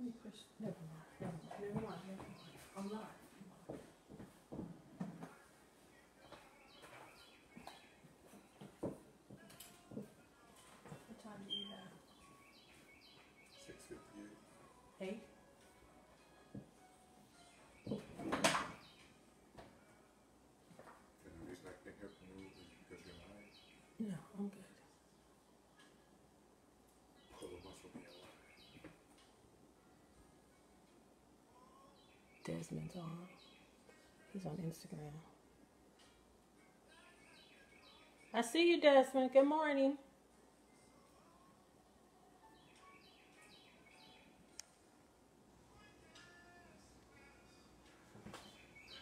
me push. Never mind. Never mind. I'm not. What time do you have? 6:58. 8? And the reason I can't help you move is because you're lying. No, I'm good. Pull a muscle be alive. Desmond's on. He's on Instagram. I see you, Desmond. Good morning.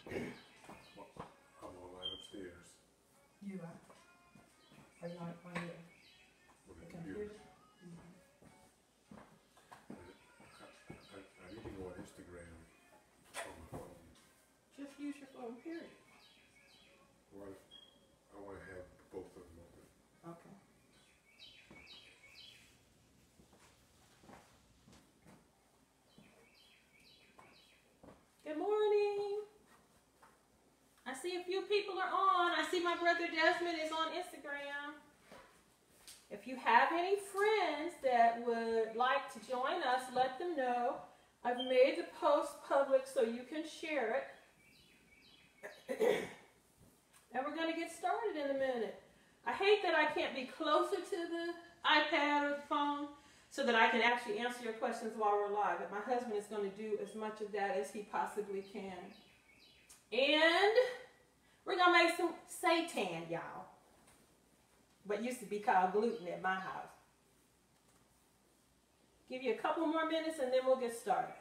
I'm all right upstairs You are. Are you on your with the computer? computer. I need to go on Instagram on my phone. Just use your phone, period. Well, I want to have both of them open. Okay. Good morning. I see a few people are on. I see my brother Desmond is on Instagram. If you have any friends that would like to join us, let them know. I've made the post public so you can share it. And we're going to get started in a minute. I hate that I can't be closer to the iPad or the phone so that I can actually answer your questions while we're live. But my husband is going to do as much of that as he possibly can. And we're going to make some Seitan, y'all. What used to be called gluten at my house. Give you a couple more minutes and then we'll get started.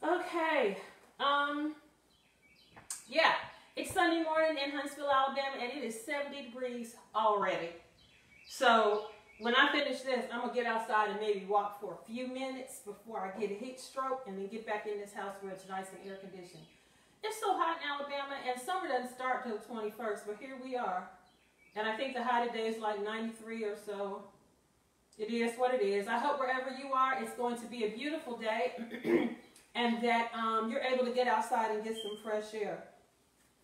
Okay, yeah, it's Sunday morning in Huntsville, Alabama, and it is 70 degrees already. So when I finish this, I'm going to get outside and maybe walk for a few minutes before I get a heat stroke and then get back in this house where it's nice and air conditioned. It's so hot in Alabama, and summer doesn't start till the 21st, but here we are. And I think the high today is like 93 or so. It is what it is. I hope wherever you are, it's going to be a beautiful day. And that you're able to get outside and get some fresh air.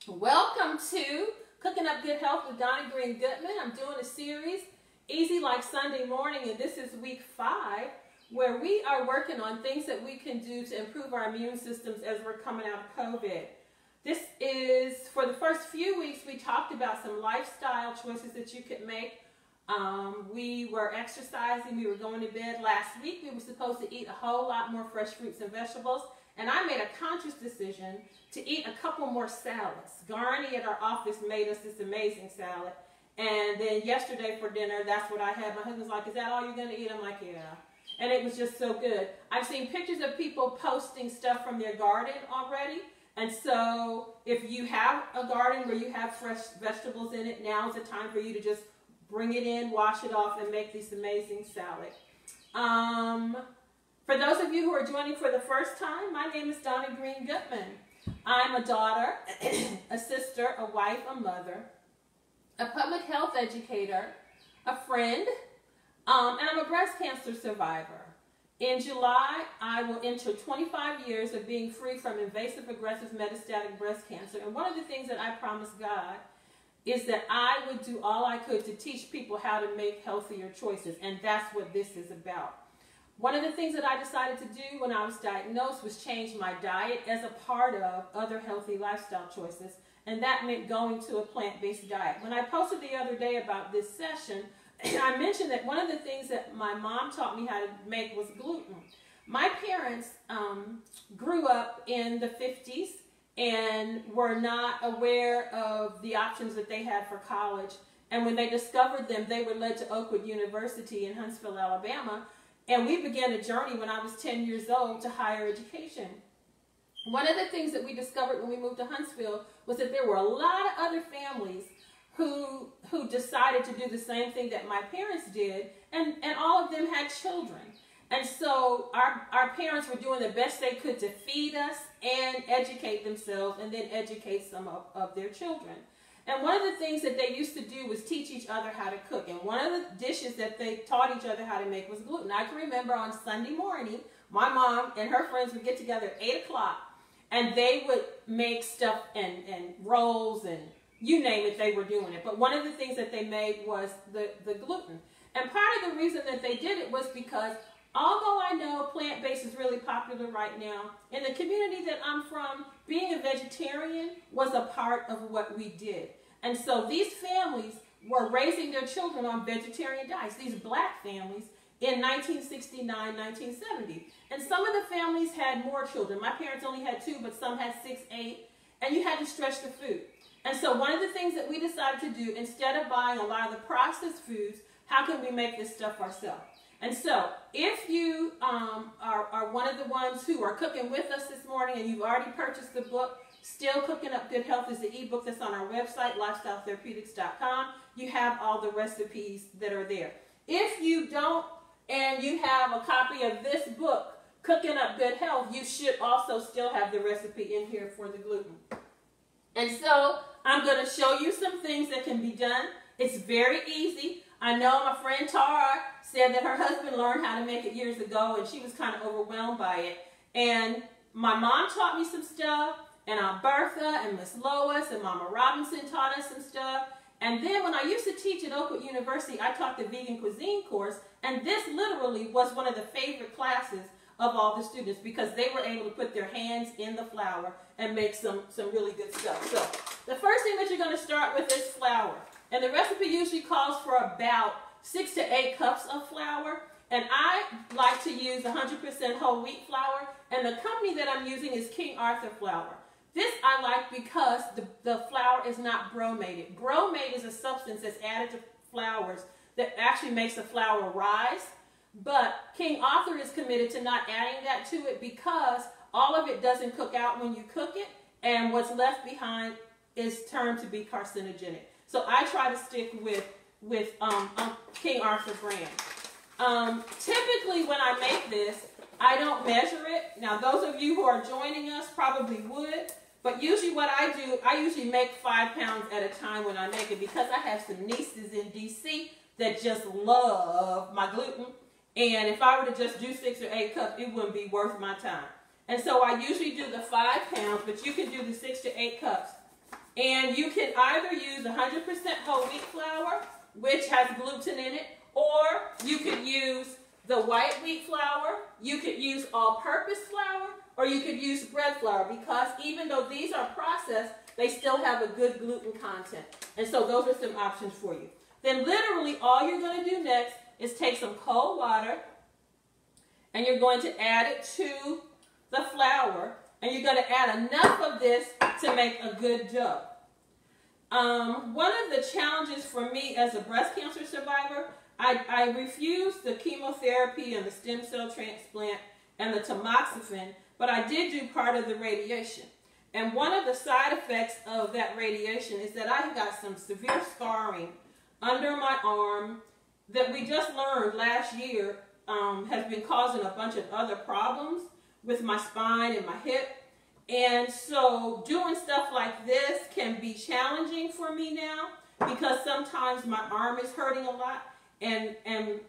Welcome to Cooking Up Good Health with Donnie Green Goodman. I'm doing a series, Easy Like Sunday Morning, and this is week 5, where we are working on things that we can do to improve our immune systems as we're coming out of COVID. This is, for the first few weeks, we talked about some lifestyle choices that you could make. We were exercising, we were going to bed. Last week we were supposed to eat a whole lot more fresh fruits and vegetables, and I made a conscious decision to eat a couple more salads. Garni at our office made us this amazing salad, and then yesterday for dinner, that's what I had. My husband's like, is that all you're going to eat? I'm like, yeah. And it was just so good. I've seen pictures of people posting stuff from their garden already, and so if you have a garden where you have fresh vegetables in it, now is the time for you to just bring it in, wash it off, and make this amazing salad. For those of you who are joining for the first time, my name is Donnie Green Goodman. I'm a daughter, a sister, a wife, a mother, a public health educator, a friend, and I'm a breast cancer survivor. In July, I will enter 25 years of being free from invasive, aggressive, metastatic breast cancer. And one of the things that I promised God is that I would do all I could to teach people how to make healthier choices, and that's what this is about. One of the things that I decided to do when I was diagnosed was change my diet as a part of other healthy lifestyle choices, and that meant going to a plant-based diet. When I posted the other day about this session, I mentioned that one of the things that my mom taught me how to make was gluten. My parents grew up in the 50s and were not aware of the options that they had for college. And when they discovered them, they were led to Oakwood University in Huntsville, Alabama. And we began a journey when I was 10 years old to higher education. One of the things that we discovered when we moved to Huntsville was that there were a lot of other families who decided to do the same thing that my parents did, and all of them had children. And so our parents were doing the best they could to feed us and educate themselves and then educate some of their children. And one of the things that they used to do was teach each other how to cook. And one of the dishes that they taught each other how to make was gluten. I can remember on Sunday morning, my mom and her friends would get together at 8 o'clock, and they would make stuff and rolls and you name it, they were doing it. But one of the things that they made was the gluten. And part of the reason that they did it was because although I know plant-based is really popular right now, in the community that I'm from, being a vegetarian was a part of what we did. And so these families were raising their children on vegetarian diets, these black families, in 1969, 1970. And some of the families had more children. My parents only had 2, but some had 6, 8, and you had to stretch the food. And so one of the things that we decided to do, instead of buying a lot of the processed foods, how can we make this stuff ourselves? And so if you are one of the ones who are cooking with us this morning and you've already purchased the book, Still Cooking Up Good Health is the ebook that's on our website, lifestyletherapeutics.com. You have all the recipes that are there. If you don't and you have a copy of this book, Cooking Up Good Health, you should also still have the recipe in here for the gluten. And so I'm going to show you some things that can be done. It's very easy. I know my friend Tara said that her husband learned how to make it years ago, and she was kind of overwhelmed by it. And my mom taught me some stuff, and Aunt Bertha and Miss Lois and Mama Robinson taught us some stuff. And then when I used to teach at Oakwood University, I taught the vegan cuisine course, and this literally was one of the favorite classes of all the students because they were able to put their hands in the flour and make some really good stuff. So the first thing that you're going to start with is flour. And the recipe usually calls for about 6 to 8 cups of flour. And I like to use 100% whole wheat flour. And the company that I'm using is King Arthur flour. This I like because the flour is not bromated. Bromate is a substance that's added to flours that actually makes the flour rise. But King Arthur is committed to not adding that to it because all of it doesn't cook out when you cook it. And what's left behind is termed to be carcinogenic. So I try to stick with King Arthur brand. Typically when I make this, I don't measure it. Now those of you who are joining us probably would. But usually what I do, I usually make 5 pounds at a time when I make it because I have some nieces in DC that just love my gluten. And if I were to just do 6 or 8 cups, it wouldn't be worth my time. And so I usually do the 5 pounds, but you can do the 6 to 8 cups. And you can either use 100% whole wheat flour, which has gluten in it, or you could use the white wheat flour, you could use all-purpose flour, or you could use bread flour because even though these are processed, they still have a good gluten content. And so those are some options for you. Then literally all you're going to do next is take some cold water and you're going to add it to the flour and you're going to add enough of this to make a good dough. One of the challenges for me as a breast cancer survivor, I refused the chemotherapy and the stem cell transplant and the tamoxifen, but I did do part of the radiation. And one of the side effects of that radiation is that I got some severe scarring under my arm that we just learned last year has been causing a bunch of other problems with my spine and my hip. And so doing stuff like this can be challenging for me now because sometimes my arm is hurting a lot. And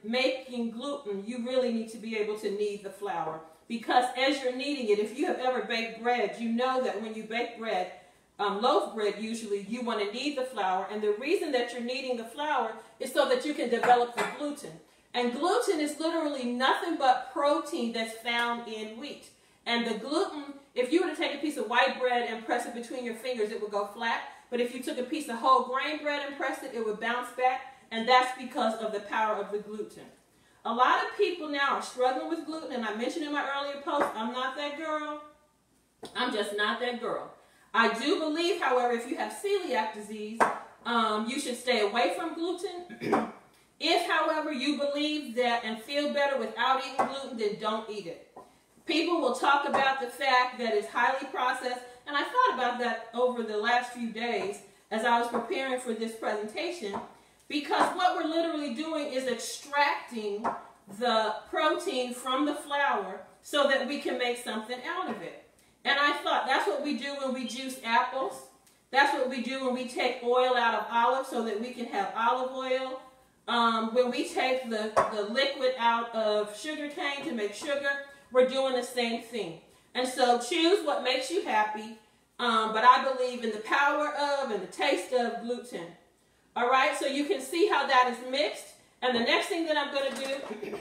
making gluten, you really need to be able to knead the flour. Because as you're kneading it, if you have ever baked bread, you know that when you bake bread, loaf bread usually, you want to knead the flour. And the reason that you're kneading the flour is so that you can develop the gluten. And gluten is literally nothing but protein that's found in wheat. And the gluten, if you were to take a piece of white bread and press it between your fingers, it would go flat. But if you took a piece of whole grain bread and pressed it, it would bounce back. And that's because of the power of the gluten. A lot of people now are struggling with gluten. And I mentioned in my earlier post, I'm not that girl. I'm just not that girl. I do believe, however, if you have celiac disease, you should stay away from gluten. If, however, you believe that and feel better without eating gluten, then don't eat it. People will talk about the fact that it's highly processed, and I thought about that over the last few days as I was preparing for this presentation, because what we're literally doing is extracting the protein from the flour so that we can make something out of it. And I thought that's what we do when we juice apples. That's what we do when we take oil out of olives so that we can have olive oil. When we take the liquid out of sugar cane to make sugar, we're doing the same thing. And so choose what makes you happy, but I believe in the power of and the taste of gluten. All right, so you can see how that is mixed. And the next thing that I'm going to do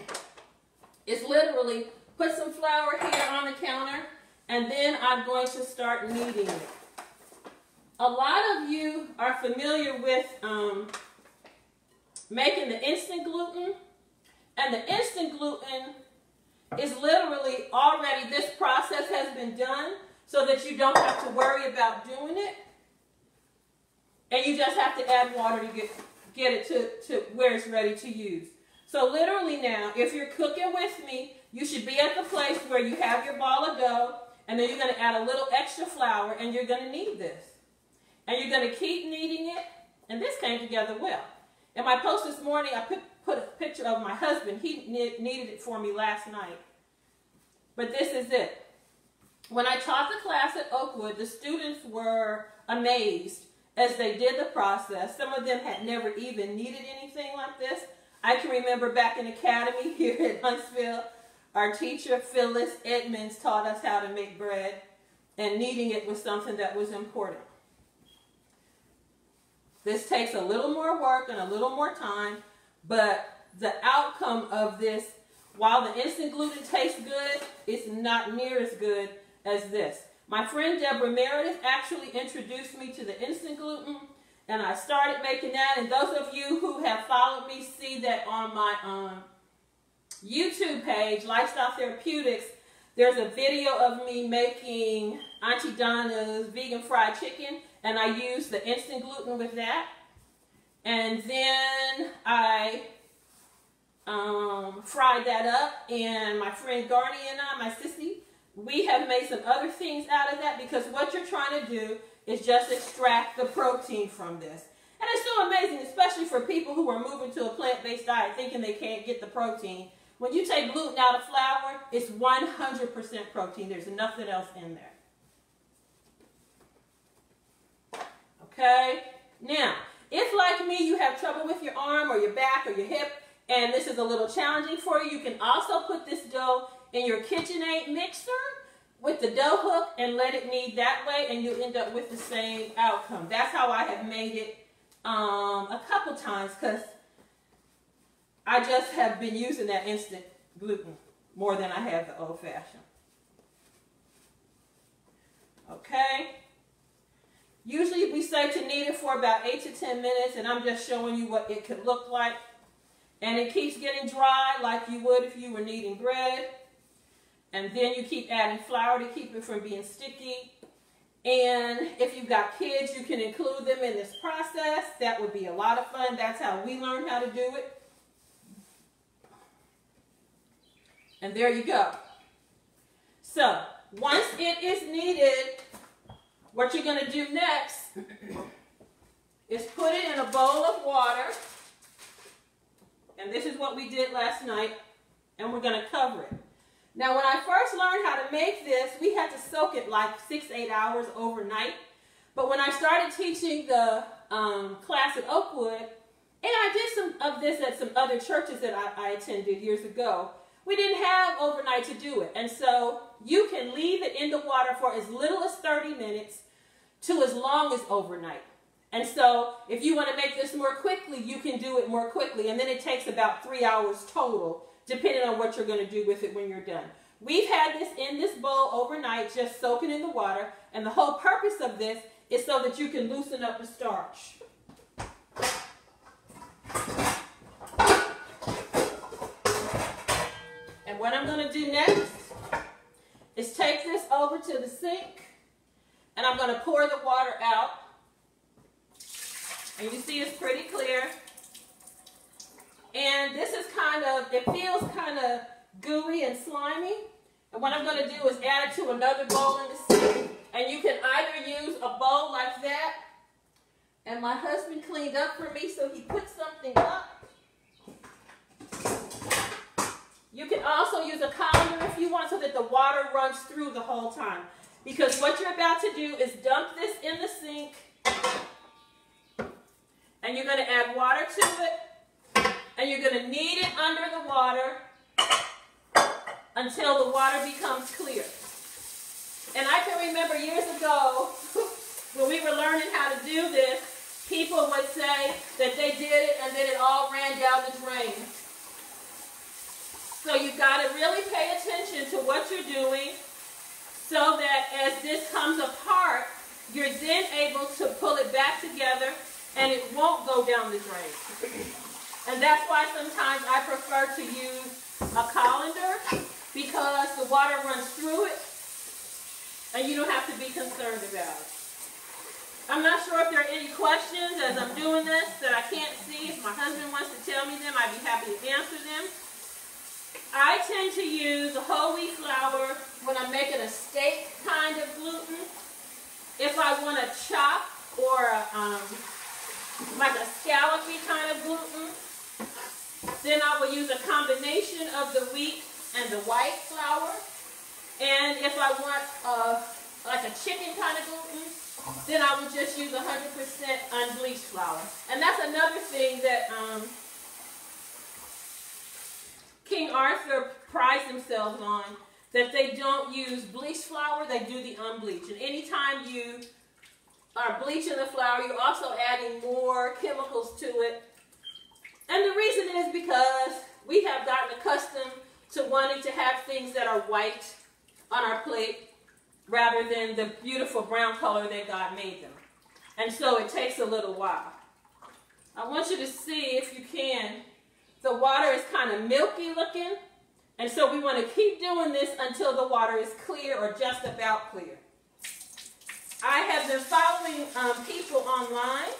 is literally put some flour here on the counter, and then I'm going to start kneading it. A lot of you are familiar with making the instant gluten, and the instant gluten is literally already, this process has been done so that you don't have to worry about doing it, and you just have to add water to get it to where it's ready to use. So literally now, if you're cooking with me, you should be at the place where you have your ball of dough, and then you're going to add a little extra flour, and you're going to knead this. And you're going to keep kneading it, and this came together well. In my post this morning, I put a picture of my husband. He kneaded it for me last night. But this is it. When I taught the class at Oakwood, the students were amazed as they did the process. Some of them had never even kneaded anything like this. I can remember back in academy here at Huntsville, our teacher, Phyllis Edmonds, taught us how to make bread, and kneading it was something that was important. This takes a little more work and a little more time, but the outcome of this, while the instant gluten tastes good, it's not near as good as this. My friend Deborah Meredith actually introduced me to the instant gluten, and I started making that. And those of you who have followed me see that on my YouTube page, Lifestyle Therapeutics, there's a video of me making Auntie Donna's vegan fried chicken, and I used the instant gluten with that. And then I fried that up, and my friend Garnie and I, my sissy, we have made some other things out of that, because what you're trying to do is just extract the protein from this. And it's so amazing, especially for people who are moving to a plant-based diet thinking they can't get the protein. When you take gluten out of flour, it's 100% protein. There's nothing else in there. Okay? Now, if like me, you have trouble with your arm or your back or your hip, and this is a little challenging for you, you can also put this dough in your KitchenAid mixer with the dough hook and let it knead that way, and you'll end up with the same outcome. That's how I have made it a couple times, because I just have been using that instant gluten more than I have the old-fashioned. Okay? Usually we say to knead it for about 8 to 10 minutes, and I'm just showing you what it could look like. And it keeps getting dry like you would if you were kneading bread. And then you keep adding flour to keep it from being sticky. And if you've got kids, you can include them in this process. That would be a lot of fun. That's how we learned how to do it. And there you go. So, once it is kneaded, what you're going to do next is put it in a bowl of water. And this is what we did last night. And we're going to cover it. Now, when I first learned how to make this, we had to soak it like 6-8 hours overnight. But when I started teaching the class at Oakwood, and I did some of this at some other churches that I attended years ago, we didn't have overnight to do it. And so you can leave it in the water for as little as 30 minutes to as long as overnight. And so if you want to make this more quickly, you can do it more quickly. And then it takes about 3 hours total, depending on what you're going to do with it when you're done. We've had this in this bowl overnight, just soaking in the water. And the whole purpose of this is so that you can loosen up the starch. And what I'm going to do next is take this over to the sink. And I'm going to pour the water out. And you see it's pretty clear. And this is it feels kind of gooey and slimy. And what I'm going to do is add it to another bowl in the sink. And you can either use a bowl like that. And my husband cleaned up for me, so he put something up. You can also use a colander if you want, so that the water runs through the whole time. Because what you're about to do is dump this in the sink. And you're going to add water to it. And you're going to knead it under the water until the water becomes clear. And I can remember years ago, when we were learning how to do this, people would say that they did it and then it all ran down the drain. So you've got to really pay attention to what you're doing, so that as this comes apart, you're then able to pull it back together and it won't go down the drain. And that's why sometimes I prefer to use a colander, because the water runs through it and you don't have to be concerned about it. I'm not sure if there are any questions as I'm doing this that I can't see. If my husband wants to tell me them, I'd be happy to answer them. I tend to use whole wheat flour when I'm making a steak kind of gluten. If I want to chop or like a scallopy kind of gluten, then I will use a combination of the wheat and the white flour. And if I want like a chicken kind of gluten, then I will just use 100% unbleached flour. And that's another thing that King Arthur prides themselves on, that they don't use bleached flour, they do the unbleached. And anytime you are bleaching the flour, you're also adding more chemicals to it. And the reason is because we have gotten accustomed to wanting to have things that are white on our plate rather than the beautiful brown color that God made them. And so it takes a little while. I want you to see, if you can, the water is kind of milky looking. And so we want to keep doing this until the water is clear or just about clear. I have been following people online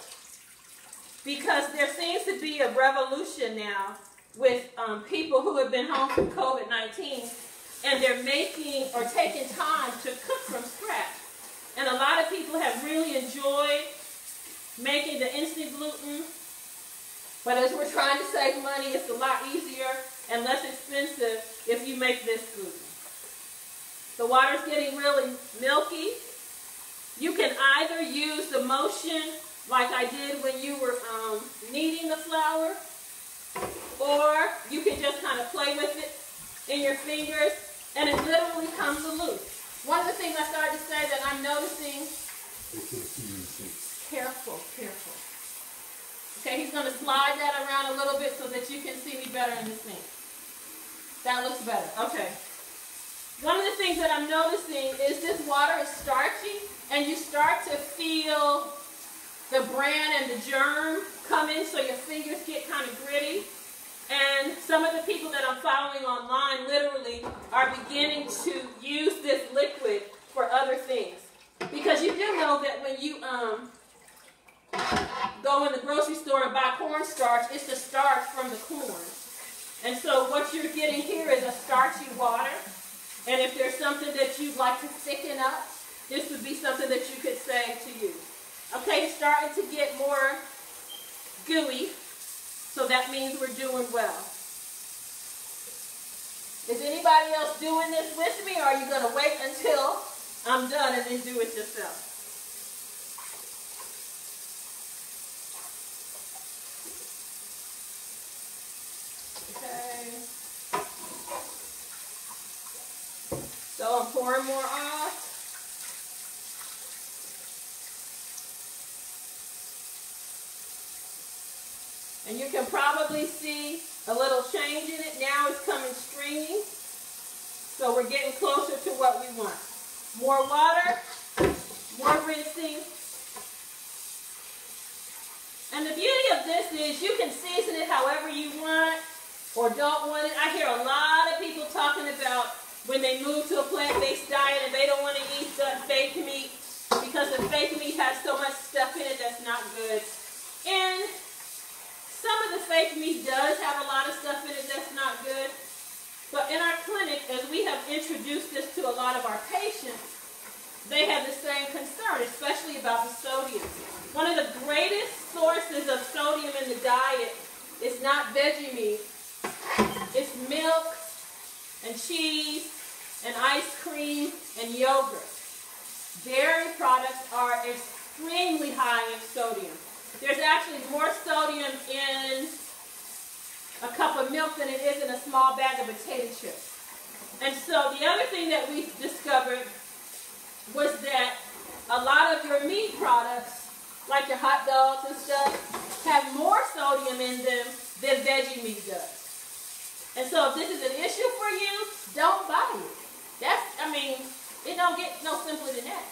because there seems to be a revolution now with people who have been home from COVID-19, and they're making or taking time to cook from scratch. And a lot of people have really enjoyed making the instant gluten. But as we're trying to save money, it's a lot easier and less expensive if you make this gluten. The water's getting really milky. You can either use the motion like I did when you were kneading the flour, or you can just kind of play with it in your fingers, and it literally comes loose. One of the things I started to say that I'm noticing, careful. Okay, he's going to slide that around a little bit so that you can see me better in the sink. That looks better. Okay. One of the things that I'm noticing is this water is starchy, and you start to feel the bran and the germ come in, so your fingers get kind of gritty. And some of the people that I'm following online literally are beginning to use this liquid for other things. Because you do know that when you go in the grocery store and buy cornstarch, it's the starch from the corn. And so what you're getting here is a starchy water. And if there's something that you'd like to thicken up, this would be something that you could save to use. Okay, it's starting to get more gooey, so that means we're doing well. Is anybody else doing this with me, or are you going to wait until I'm done and then do it yourself? Okay. So I'm pouring more off. And you can probably see a little change in it. Now it's coming stringy. So we're getting closer to what we want. More water, more rinsing. And the beauty of this is you can season it however you want or don't want it. I hear a lot of people talking about when they move to a plant-based diet and they don't want to eat the fake meat because the fake meat has so much stuff in it that's not good. And some of the fake meat does have a lot of stuff in it that's not good. But in our clinic, as we have introduced this to a lot of our patients, they have the same concern, especially about the sodium. One of the greatest sources of sodium in the diet is not veggie meat. It's milk and cheese and ice cream and yogurt. Dairy products are extremely high in sodium. There's actually more sodium in a cup of milk than it is in a small bag of potato chips. And so the other thing that we discovered was that a lot of your meat products, like your hot dogs and stuff, have more sodium in them than veggie meat does. And so if this is an issue for you, don't buy it. It don't get no simpler than that.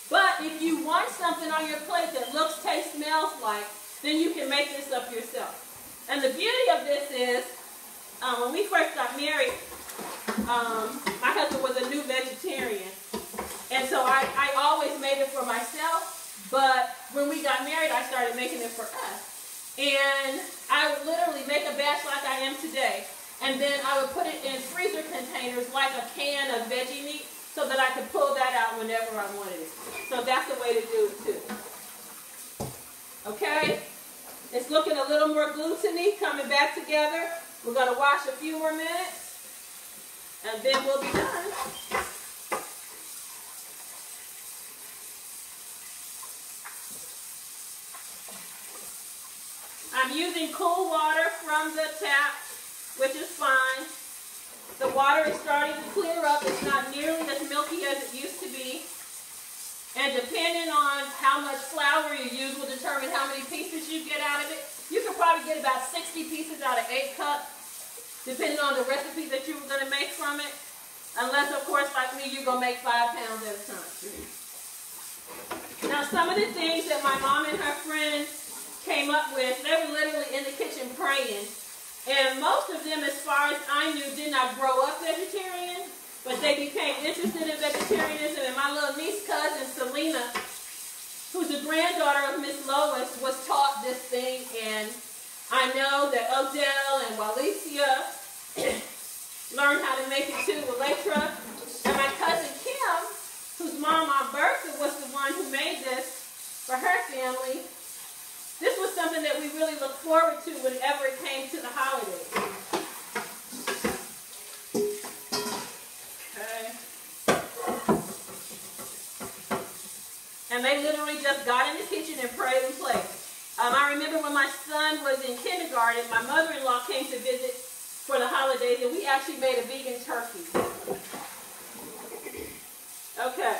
But if you want something on your plate that looks, tastes, smells like, then you can make this up yourself. And the beauty of this is, when we first got married, my husband was a new vegetarian. And so I always made it for myself, but when we got married, I started making it for us. And I would literally make a batch like I am today, and then I would put it in freezer containers like a can of veggie meat so that I could pull that out whenever I wanted it. So that's the way to do it too. Okay? It's looking a little more gluten-y, coming back together. We're going to wash a few more minutes, and then we'll be done. I'm using cool water from the tap, which is fine. The water is starting to clear up. It's not nearly as milky as it used to be. And depending on how much flour you use will determine how many pieces you get out of it. You can probably get about 60 pieces out of 8 cups, depending on the recipe that you were going to make from it. Unless, of course, like me, you're going to make 5 pounds at a time. Now, some of the things that my mom and her friends came up with, they were literally in the kitchen praying. And most of them, as far as I knew, did not grow up vegetarian, but they became interested in vegetarianism. And my little niece cousin, Selena, who's the granddaughter of Miss Lois, was taught this thing. And I know that Odell and Walicia learned how to make it too, Electra. And my cousin Kim, whose mom, Aunt Bertha, was the one who made this for her family. This was something that we really looked forward to whenever it came to the holidays. Okay. And they literally just got in the kitchen and prayed and played. I remember when my son was in kindergarten, my mother-in-law came to visit for the holidays, and we actually made a vegan turkey. Okay.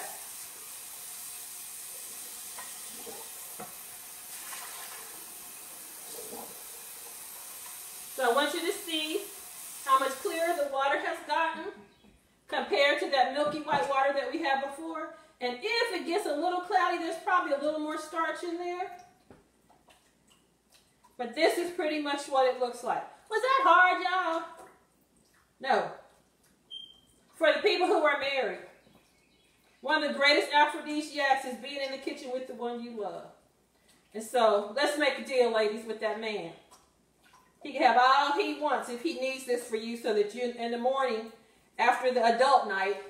So I want you to see how much clearer the water has gotten compared to that milky white water that we had before. And if it gets a little cloudy, there's probably a little more starch in there. But this is pretty much what it looks like. Was that hard, y'all? No. For the people who are married, one of the greatest aphrodisiacs is being in the kitchen with the one you love. And so let's make a deal, ladies, with that man. He can have all he wants if he needs this for you so that you, in the morning, after the adult night,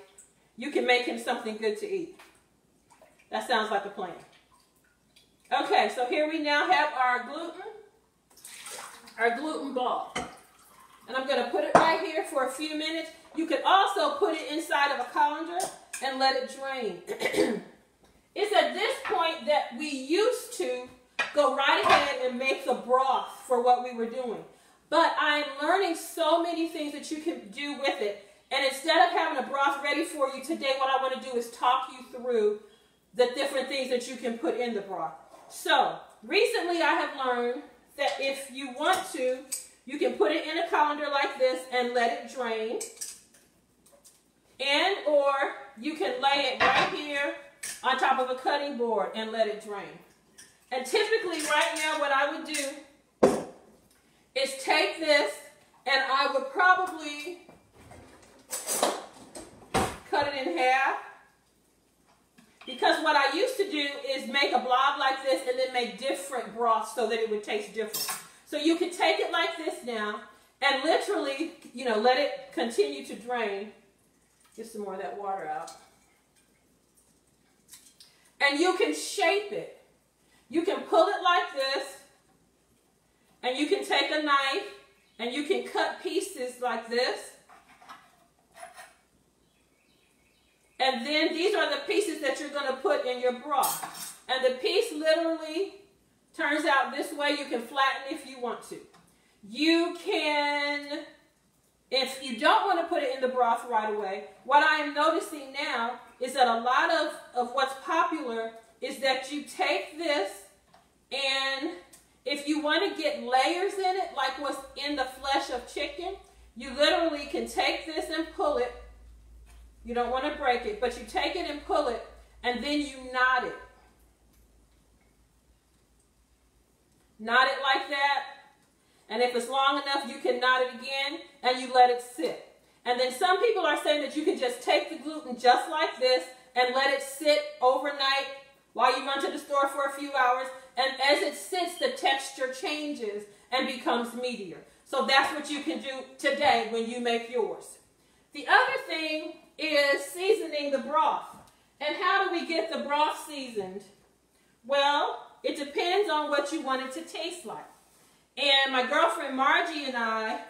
you can make him something good to eat. That sounds like a plan. Okay, so here we now have our gluten ball. And I'm going to put it right here for a few minutes. You could also put it inside of a colander and let it drain. It's at this point that we used to go right ahead and make the broth for what we were doing. But I'm learning so many things that you can do with it. And instead of having a broth ready for you today, what I want to do is talk you through the different things that you can put in the broth. So, recently I have learned that if you want to, you can put it in a colander like this and let it drain. And or you can lay it right here on top of a cutting board and let it drain. And typically right now what I would do is take this and I would probably cut it in half. Because what I used to do is make a blob like this and then make different broths so that it would taste different. So you can take it like this now and literally, you know, let it continue to drain. Get some more of that water out. And you can shape it. You can pull it like this, and you can take a knife and you can cut pieces like this. And then these are the pieces that you're going to put in your broth. And the piece literally turns out this way. You can flatten if you want to. You can, if you don't want to put it in the broth right away, what I am noticing now is that a lot of what's popular is that you take this and if you want to get layers in it, like what's in the flesh of chicken, you literally can take this and pull it. You don't want to break it, but you take it and pull it, and then you knot it. Knot it like that, and if it's long enough, you can knot it again, and you let it sit. And then some people are saying that you can just take the gluten just like this and let it sit overnight while you run to the store for a few hours, and as it sits, the texture changes and becomes meatier. So that's what you can do today when you make yours. The other thing is seasoning the broth. And how do we get the broth seasoned? Well, it depends on what you want it to taste like. And my girlfriend Margie and I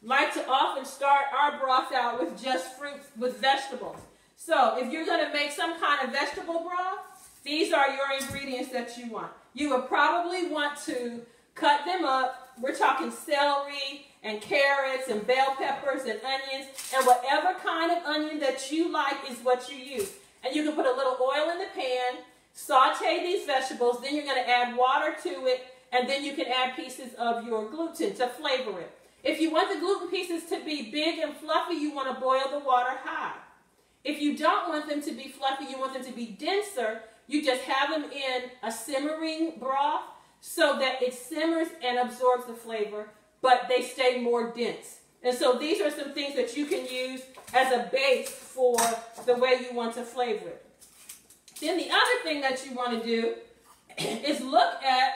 like to often start our broth out with just fruits, with vegetables. So if you're going to make some kind of vegetable broth, these are your ingredients that you want. You would probably want to cut them up. We're talking celery and carrots and bell peppers and onions, and whatever kind of onion that you like is what you use. And you can put a little oil in the pan, saute these vegetables, then you're going to add water to it, and then you can add pieces of your gluten to flavor it. If you want the gluten pieces to be big and fluffy, you want to boil the water high. If you don't want them to be fluffy, you want them to be denser, you just have them in a simmering broth so that it simmers and absorbs the flavor, but they stay more dense. And so these are some things that you can use as a base for the way you want to flavor it. Then the other thing that you want to do is look at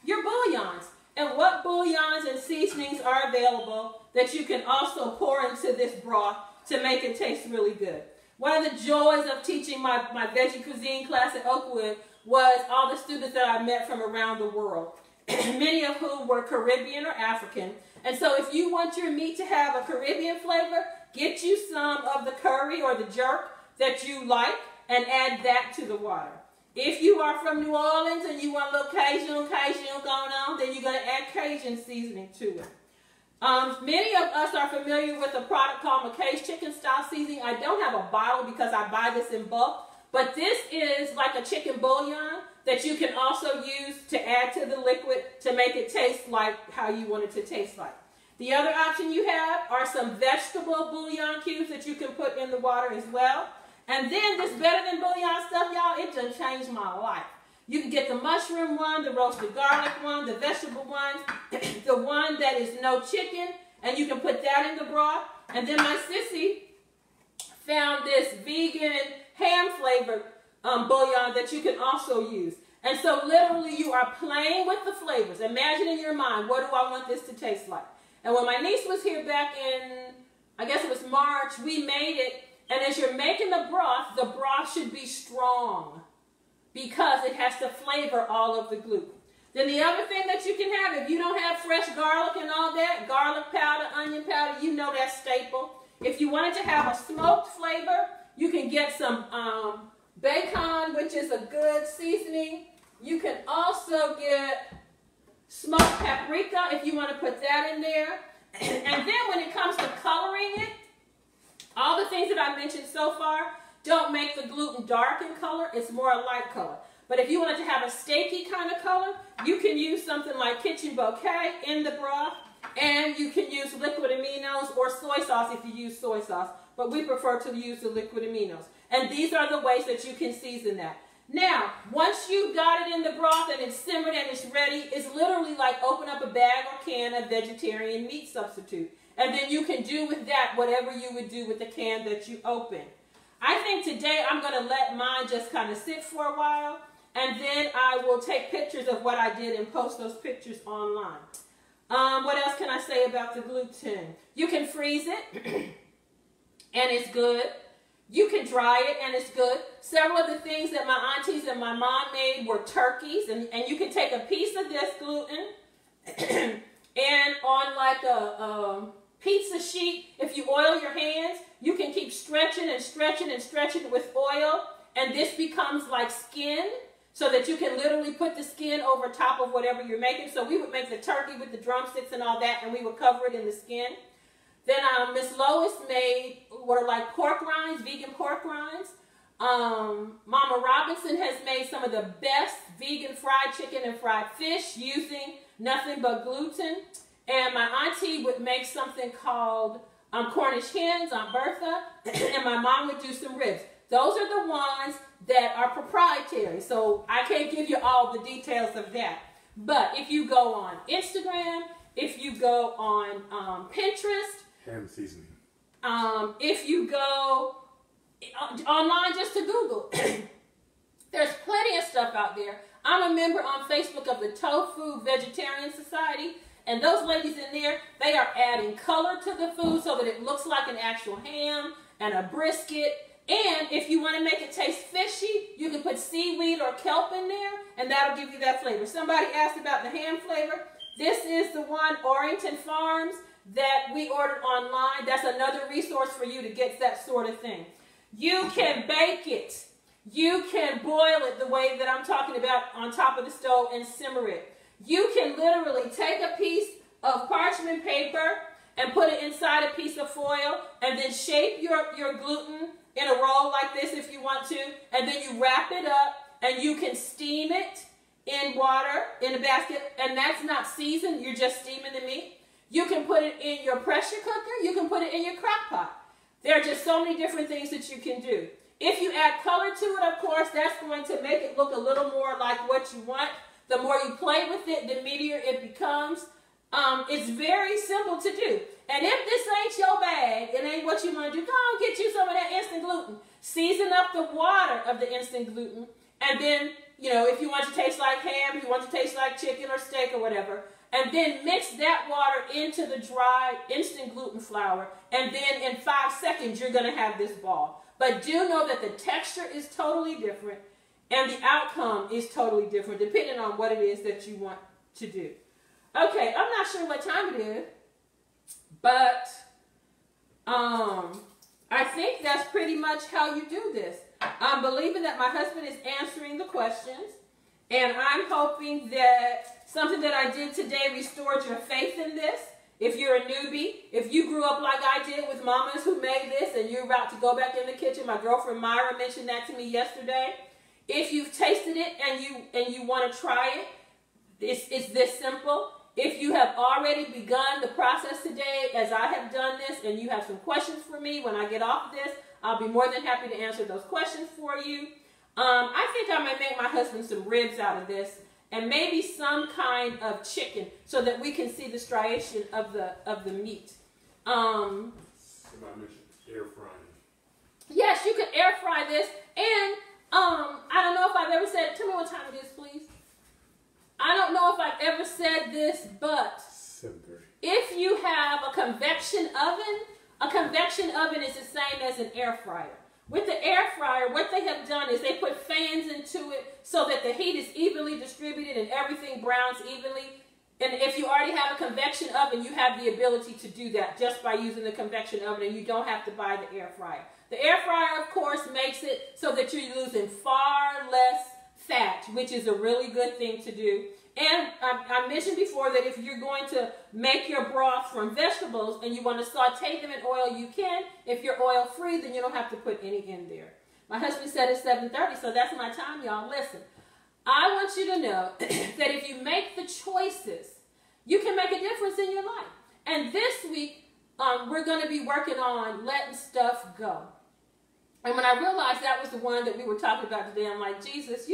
your bouillons and what bouillons and seasonings are available that you can also pour into this broth to make it taste really good. One of the joys of teaching my veggie cuisine class at Oakwood was all the students that I met from around the world, many of whom were Caribbean or African. And so if you want your meat to have a Caribbean flavor, get you some of the curry or the jerk that you like and add that to the water. If you are from New Orleans and you want a little Cajun going on, then you're going to add Cajun seasoning to it. Many of us are familiar with a product called McKay's Chicken Style Seasoning. I don't have a bottle because I buy this in bulk, but this is like a chicken bouillon that you can also use to add to the liquid to make it taste like how you want it to taste like. The other option you have are some vegetable bouillon cubes that you can put in the water as well. And then this better than bouillon stuff, y'all, it done changed my life. You can get the mushroom one, the roasted garlic one, the vegetable one, the one that is no chicken, and you can put that in the broth. And then my sissy found this vegan ham flavored bouillon that you can also use. And so literally you are playing with the flavors. Imagine in your mind, what do I want this to taste like? And when my niece was here back in, I guess it was March, we made it. And as you're making the broth should be strong because it has to flavor all of the gluten. Then the other thing that you can have, if you don't have fresh garlic and all that, garlic powder, onion powder, you know that's staple. If you wanted to have a smoked flavor, you can get some bacon, which is a good seasoning. You can also get smoked paprika if you want to put that in there. And then when it comes to coloring it, all the things that I mentioned so far don't make the gluten dark in color. It's more a light color. But if you wanted to have a steaky kind of color, you can use something like kitchen bouquet in the broth, and you can use liquid aminos or soy sauce if you use soy sauce. But we prefer to use the liquid aminos. And these are the ways that you can season that. Now, once you got it in the broth and it's simmered and it's ready, it's literally like open up a bag or can of vegetarian meat substitute. And then you can do with that whatever you would do with the can that you open. I think today I'm going to let mine just kind of sit for a while, and then I will take pictures of what I did and post those pictures online. What else can I say about the gluten? You can freeze it, and it's good. You can dry it, and it's good. Several of the things that my aunties and my mom made were turkeys, and you can take a piece of this gluten, and on like a pizza sheet, if you oil your hands, you can keep stretching and stretching and stretching with oil, and this becomes like skin, so that you can literally put the skin over top of whatever you're making. So we would make the turkey with the drumsticks and all that, and we would cover it in the skin. Then Miss Lois made what are like pork rinds, vegan pork rinds. Mama Robinson has made some of the best vegan fried chicken and fried fish using nothing but gluten. And my auntie would make something called Cornish hens, Aunt Bertha, and my mom would do some ribs. Those are the ones that are proprietary, so I can't give you all the details of that. But if you go on Instagram, if you go on Pinterest, ham seasoning. If you go online just to Google, there's plenty of stuff out there. I'm a member on Facebook of the Tofu Vegetarian Society, and those ladies in there, they are adding color to the food so that it looks like an actual ham and a brisket. And if you want to make it taste fishy, you can put seaweed or kelp in there, and that'll give you that flavor. Somebody asked about the ham flavor. This is the one, Orrington Farms, that we ordered online. That's another resource for you to get that sort of thing. You can bake it. You can boil it the way that I'm talking about on top of the stove and simmer it. You can literally take a piece of parchment paper and put it inside a piece of foil, and then shape your gluten in a roll like this if you want to, and then you wrap it up, and you can steam it in water in a basket, and that's not seasoned, you're just steaming the meat. You can put it in your pressure cooker, you can put it in your crock pot. There are just so many different things that you can do. If you add color to it, of course, that's going to make it look a little more like what you want. The more you play with it, the meatier it becomes. It's very simple to do. And if this ain't your bag, it ain't what you want to do, go and get you some of that instant gluten. Season up the water of the instant gluten. And then, you know, if you want it to taste like ham, if you want it to taste like chicken or steak or whatever, and then mix that water into the dry instant gluten flour. And then in 5 seconds, you're going to have this ball. But do know that the texture is totally different and the outcome is totally different depending on what it is that you want to do. Okay, I'm not sure what time it is, but I think that's pretty much how you do this. I'm believing that my husband is answering the questions, and I'm hoping that something that I did today restored your faith in this. If you're a newbie, if you grew up like I did with mamas who made this and you're about to go back in the kitchen, my girlfriend Myra mentioned that to me yesterday. If you've tasted it and you want to try it, it's this simple. If you have already begun the process today, as I have done this, and you have some questions for me when I get off this, I'll be more than happy to answer those questions for you. I think I might make my husband some ribs out of this, and maybe some kind of chicken, so that we can see the striation of the meat. Somebody mentioned air frying. Yes, you can air fry this, and I don't know if I've ever said. Tell me what time it is, please. I don't know if I've ever said this, but 7:30. If you have a convection oven is the same as an air fryer. With the air fryer, what they have done is they put fans into it so that the heat is evenly distributed and everything browns evenly. And if you already have a convection oven, you have the ability to do that just by using the convection oven, and you don't have to buy the air fryer. The air fryer, of course, makes it so that you're using far less fat, which is a really good thing to do. And I mentioned before that if you're going to make your broth from vegetables and you want to saute them in oil, you can. If you're oil free, then you don't have to put any in there. My husband said it's 7:30, so that's my time, y'all. Listen, want you to know that if you make the choices, you can make a difference in your life. And this week, we're going to be working on letting stuff go. And when I realized that was the one that we were talking about today, I'm like, Jesus,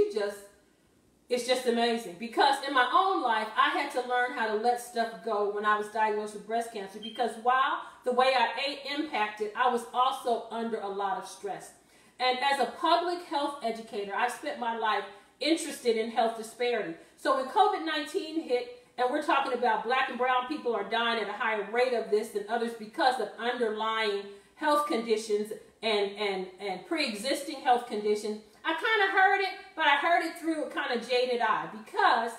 it's just amazing. Because in my own life, I had to learn how to let stuff go when I was diagnosed with breast cancer. Because while the way I ate impacted, I was also under a lot of stress. And as a public health educator, I've spent my life interested in health disparity. So when COVID-19 hit, and we're talking about black and brown people are dying at a higher rate of this than others because of underlying health conditions and pre-existing health conditions, I kind of heard it, but I heard it through a kind of jaded eye, because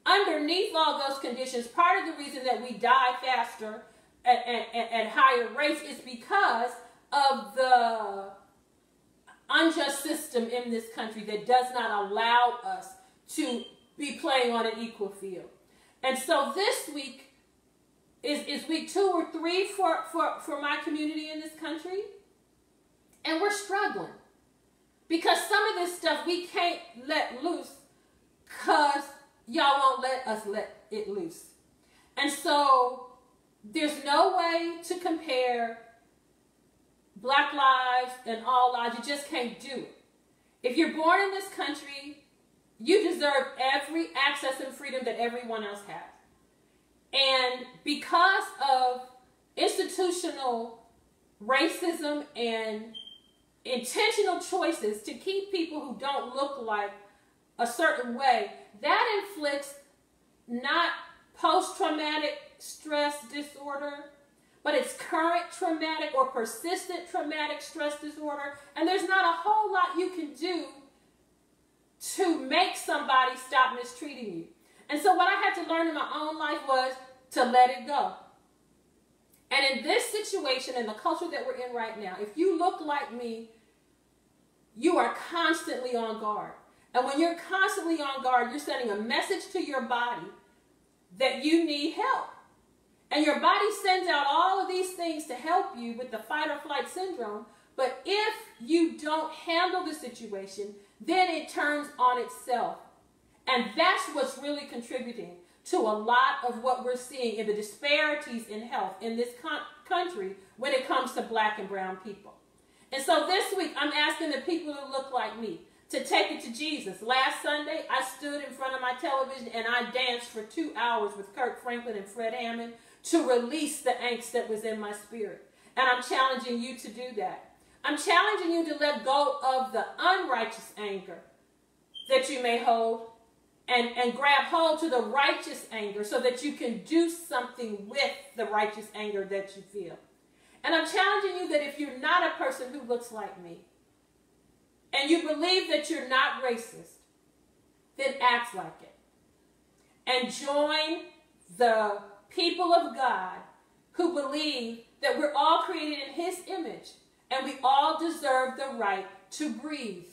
underneath all those conditions, part of the reason that we die faster at higher rates is because of the unjust system in this country that does not allow us to be playing on an equal field. And so this week is week 2 or 3 for my community in this country. And we're struggling. Because some of this stuff we can't let loose because y'all won't let us let it loose. And so there's no way to compare black lives and all lives. You just can't do it. If you're born in this country, you deserve every access and freedom that everyone else has. And because of institutional racism and intentional choices to keep people who don't look like a certain way, that inflicts not post-traumatic stress disorder, but it's current traumatic or persistent traumatic stress disorder. And there's not a whole lot you can do to make somebody stop mistreating you. And so what I had to learn in my own life was to let it go. And in this situation, in the culture that we're in right now, if you look like me, you are constantly on guard. And when you're constantly on guard, you're sending a message to your body that you need help. And your body sends out all of these things to help you with the fight or flight syndrome. But if you don't handle the situation, then it turns on itself. And that's what's really contributing to a lot of what we're seeing in the disparities in health in this country when it comes to black and brown people. And so this week, I'm asking the people who look like me to take it to Jesus. Last Sunday, I stood in front of my television and I danced for 2 hours with Kirk Franklin and Fred Hammond to release the angst that was in my spirit. And I'm challenging you to do that. I'm challenging you to let go of the unrighteous anger that you may hold and grab hold to the righteous anger so that you can do something with the righteous anger that you feel. And I'm challenging you that if you're not a person who looks like me, and you believe that you're not racist, then act like it. And join the people of God who believe that we're all created in His image, and we all deserve the right to breathe,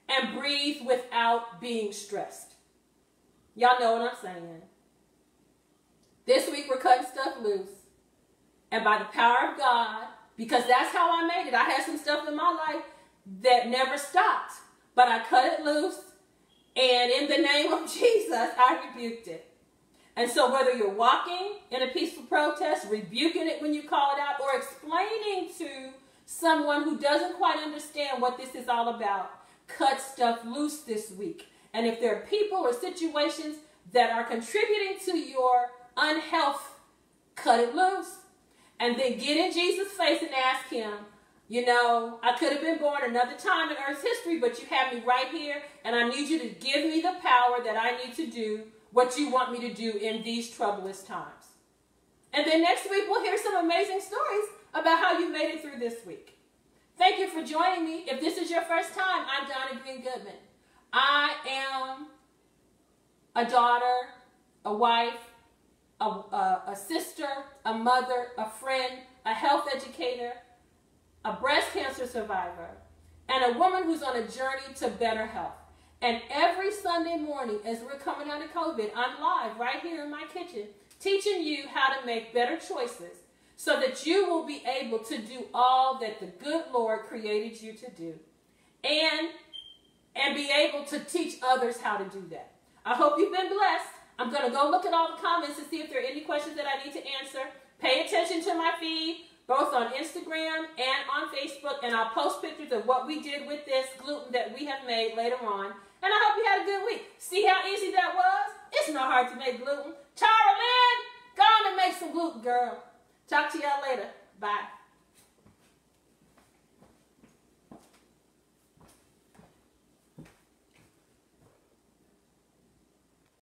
and breathe without being stressed. Y'all know what I'm saying. This week we're cutting stuff loose. And by the power of God, because that's how I made it. I had some stuff in my life that never stopped. But I cut it loose. And in the name of Jesus, I rebuked it. And so whether you're walking in a peaceful protest, rebuking it when you call it out, or explaining to someone who doesn't quite understand what this is all about, cut stuff loose this week. And if there are people or situations that are contributing to your unhealth, cut it loose. And then get in Jesus' face and ask Him, you know, I could have been born another time in Earth's history, but you have me right here, and I need you to give me the power that I need to do what you want me to do in these troublous times. And then next week, we'll hear some amazing stories about how you made it through this week. Thank you for joining me. If this is your first time, I'm Donna Green Goodman. I am a daughter, a wife, a sister, a mother, a friend, a health educator, a breast cancer survivor, and a woman who's on a journey to better health. And every Sunday morning, as we're coming out of COVID, I'm live right here in my kitchen, teaching you how to make better choices so that you will be able to do all that the good Lord created you to do. And and be able to teach others how to do that. I hope you've been blessed. I'm going to go look at all the comments to see if there are any questions that I need to answer. Pay attention to my feed, both on Instagram and on Facebook, and I'll post pictures of what we did with this gluten that we have made later on. And I hope you had a good week. See how easy that was? It's not hard to make gluten. Charlene, go on and make some gluten, girl. Talk to y'all later. Bye.